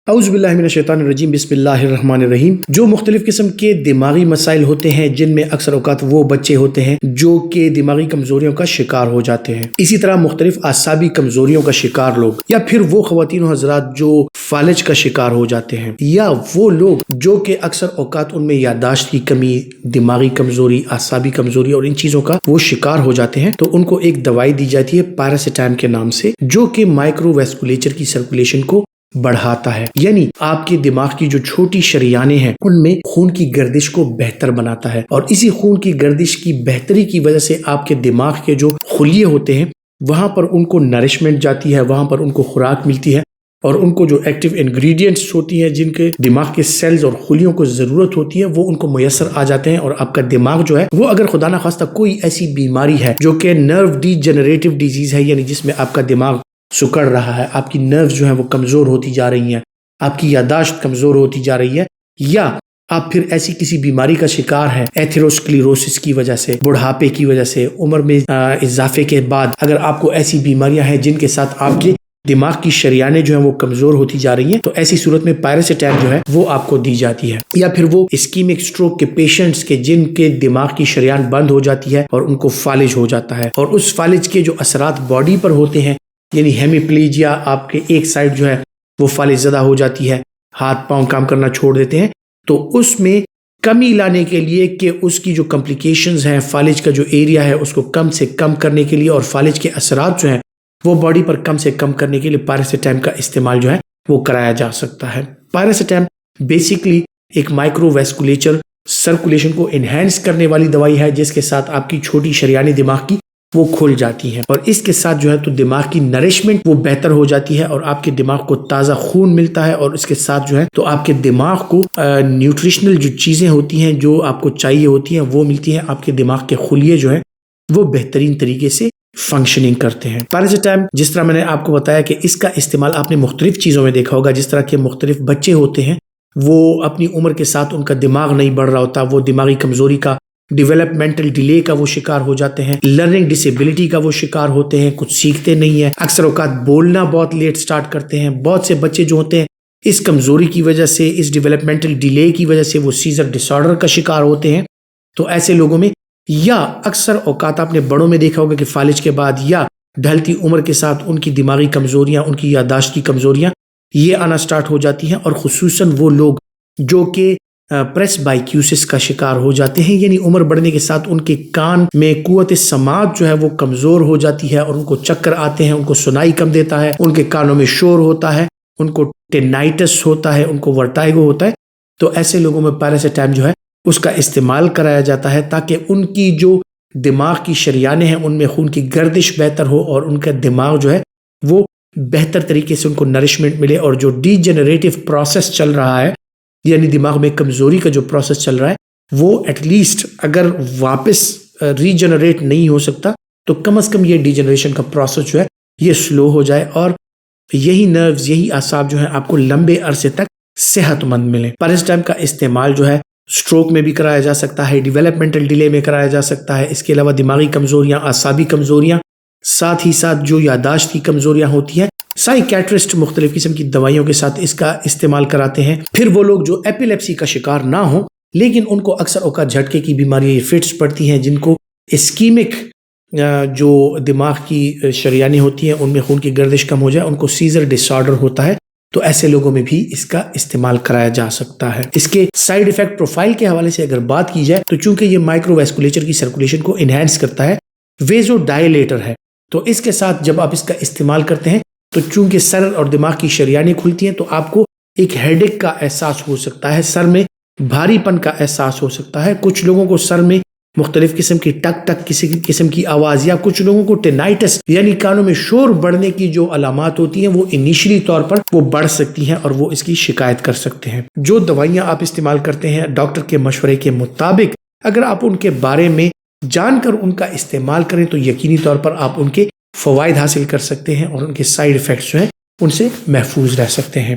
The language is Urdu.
اعوذ باللہ من الشیطان الرجیم بسم اللہ الرحمن الرحیم۔ جو مختلف قسم کے دماغی مسائل ہوتے ہیں جن میں اکثر اوقات وہ بچے ہوتے ہیں جو کہ دماغی کمزوریوں کا شکار ہو جاتے ہیں، اسی طرح مختلف اعصابی کمزوریوں کا شکار لوگ، یا پھر وہ خواتین و حضرات جو فالج کا شکار ہو جاتے ہیں، یا وہ لوگ جو کہ اکثر اوقات ان میں یادداشت کی کمی، دماغی کمزوری، اعصابی کمزوری اور ان چیزوں کا وہ شکار ہو جاتے ہیں، تو ان کو ایک دوائی دی جاتی ہے پیراسیٹام کے نام سے، جو کہ مائکرو ویسکولیچر کی سرکولیشن کو بڑھاتا ہے، یعنی آپ کے دماغ کی جو چھوٹی شریانیں ہیں ان میں خون کی گردش کو بہتر بناتا ہے، اور اسی خون کی گردش کی بہتری کی وجہ سے آپ کے دماغ کے جو خلیے ہوتے ہیں وہاں پر ان کو نرشمنٹ جاتی ہے، وہاں پر ان کو خوراک ملتی ہے، اور ان کو جو ایکٹیو انگریڈینٹس ہوتی ہیں جن کے دماغ کے سیلز اور خلیوں کو ضرورت ہوتی ہے وہ ان کو میسر آ جاتے ہیں، اور آپ کا دماغ جو ہے وہ اگر خدا نخواستہ کوئی ایسی بیماری ہے جو کہ نرو ڈی جنریٹو ڈیزیز ہے، یعنی جس میں آپ کا دماغ سکڑ رہا ہے، آپ کی نروز جو ہیں وہ کمزور ہوتی جا رہی ہیں، آپ کی یادداشت کمزور ہوتی جا رہی ہے، یا آپ پھر ایسی کسی بیماری کا شکار ہے ایتھیروسکلیروسس کی وجہ سے، بڑھاپے کی وجہ سے، عمر میں اضافے کے بعد اگر آپ کو ایسی بیماریاں ہیں جن کے ساتھ آپ کے دماغ کی شریانیں جو ہیں وہ کمزور ہوتی جا رہی ہیں، تو ایسی صورت میں پیراسیٹام جو ہے وہ آپ کو دی جاتی ہے۔ یا پھر وہ اسکیمک سٹروک کے پیشنٹس کے جن کے دماغ کی شریان بند ہو جاتی ہے اور ان کو فالج ہو جاتا ہے، اور اس فالج کے جو اثرات باڈی پر ہوتے ہیں، یعنی ہیمیپلیجیا، آپ کے ایک سائڈ جو ہے وہ فالج زدہ ہو جاتی ہے، ہاتھ پاؤں کام کرنا چھوڑ دیتے ہیں، تو اس میں کمی لانے کے لیے کہ اس کی جو کمپلیکیشنز ہیں، فالج کا جو ایریا ہے اس کو کم سے کم کرنے کے لیے اور فالج کے اثرات جو ہیں وہ باڈی پر کم سے کم کرنے کے لیے پیراسیٹام کا استعمال جو ہے وہ کرایا جا سکتا ہے۔ پیراسیٹام بیسیکلی ایک مائکرو ویسکولیچر سرکولیشن کو انہینس کرنے والی دوائی ہے جس کے ساتھ آپ کی چھوٹی شریانیں دماغ کی وہ کھل جاتی ہیں، اور اس کے ساتھ جو ہے تو دماغ کی نرشمنٹ وہ بہتر ہو جاتی ہے، اور آپ کے دماغ کو تازہ خون ملتا ہے، اور اس کے ساتھ جو ہے تو آپ کے دماغ کو نیوٹریشنل جو چیزیں ہوتی ہیں جو آپ کو چاہیے ہوتی ہیں وہ ملتی ہیں، آپ کے دماغ کے خلیے جو ہیں وہ بہترین طریقے سے فنکشننگ کرتے ہیں۔ پیراسیٹام جس طرح میں نے آپ کو بتایا کہ اس کا استعمال آپ نے مختلف چیزوں میں دیکھا ہوگا، جس طرح کے مختلف بچے ہوتے ہیں وہ اپنی عمر کے ساتھ ان کا دماغ نہیں بڑھ رہا ہوتا، وہ دماغی کمزوری کا، ڈیولپمنٹل ڈیلے کا وہ شکار ہو جاتے ہیں، لرننگ ڈسیبلٹی کا وہ شکار ہوتے ہیں، کچھ سیکھتے نہیں ہیں، اکثر اوقات بولنا بہت لیٹ سٹارٹ کرتے ہیں۔ بہت سے بچے جو ہوتے ہیں اس کمزوری کی وجہ سے، اس ڈیولپمنٹل ڈیلے کی وجہ سے وہ سیزر ڈس آرڈر کا شکار ہوتے ہیں۔ تو ایسے لوگوں میں، یا اکثر اوقات آپ نے بڑوں میں دیکھا ہوگا کہ فالج کے بعد یا ڈھلتی عمر کے ساتھ ان کی دماغی کمزوریاں، ان کی یادداشت کی کمزوریاں یہ آنا سٹارٹ ہو جاتی ہیں، اور خصوصاً وہ لوگ جو کہ پریس بائیکیوسس کا شکار ہو جاتے ہیں، یعنی عمر بڑھنے کے ساتھ ان کے کان میں قوت سماعت جو ہے وہ کمزور ہو جاتی ہے، اور ان کو چکر آتے ہیں، ان کو سنائی کم دیتا ہے، ان کے کانوں میں شور ہوتا ہے، ان کو ٹینائٹس ہوتا ہے، ان کو ورٹائگو ہوتا ہے۔ تو ایسے لوگوں میں پیراسیٹام جو ہے اس کا استعمال کرایا جاتا ہے تاکہ ان کی جو دماغ کی شریانیں ہیں ان میں خون کی گردش بہتر ہو، اور ان کا دماغ جو ہے وہ بہتر طریقے سے ان کو نرشمنٹ ملے، اور جو ڈی جنریٹو پروسیس چل رہا ہے، یعنی دماغ میں کمزوری کا جو پروسیس چل رہا ہے وہ ایٹ لیسٹ اگر واپس ری جنریٹ نہیں ہو سکتا تو کم از کم یہ ڈی جنریشن کا پروسیس جو ہے یہ سلو ہو جائے، اور یہی نروز، یہی اعصاب جو ہیں آپ کو لمبے عرصے تک صحت مند ملیں۔ پیراسیٹام کا استعمال جو ہے سٹروک میں بھی کرایا جا سکتا ہے، ڈیولپمنٹل ڈیلے میں کرایا جا سکتا ہے، اس کے علاوہ دماغی کمزوریاں، اعصابی کمزوریاں، ساتھ ہی ساتھ جو یادداشت کی کمزوریاں ہوتی ہیں، سائیکیٹرسٹ مختلف قسم کی دوائیوں کے ساتھ اس کا استعمال کراتے ہیں۔ پھر وہ لوگ جو ایپیلیپسی کا شکار نہ ہوں لیکن ان کو اکثر اوقات جھٹکے کی بیماری، فٹس پڑتی ہیں، جن کو اسکیمک جو دماغ کی شریانیں ہوتی ہیں ان میں خون کی گردش کم ہو جائے، ان کو سیزر ڈس آرڈر ہوتا ہے، تو ایسے لوگوں میں بھی اس کا استعمال کرایا جا سکتا ہے۔ اس کے سائیڈ ایفیکٹ پروفائل کے حوالے سے اگر بات کی جائے تو چونکہ یہ مائکرو ویسکولیچر کی سرکولیشن کو انہینس کرتا ہے، ویزو ڈائلیٹر ہے، تو اس کے ساتھ جب آپ اس کا استعمال کرتے ہیں تو چونکہ سر اور دماغ کی شریانیں کھلتی ہیں تو آپ کو ایک ہیڈ ایک کا احساس ہو سکتا ہے، سر میں بھاری پن کا احساس ہو سکتا ہے، کچھ لوگوں کو سر میں مختلف قسم کی ٹک ٹک کسی قسم کی آواز، یا کچھ لوگوں کو ٹینائٹس یعنی کانوں میں شور بڑھنے کی جو علامات ہوتی ہیں وہ انیشلی طور پر وہ بڑھ سکتی ہیں، اور وہ اس کی شکایت کر سکتے ہیں۔ جو دوائیاں آپ استعمال کرتے ہیں ڈاکٹر کے مشورے کے مطابق اگر آپ ان کے بارے میں جان کر ان کا استعمال کریں تو یقینی طور پر آپ ان کے فوائد حاصل کر سکتے ہیں، اور ان کے سائیڈ ایفیکٹس جو ہیں ان سے محفوظ رہ سکتے ہیں۔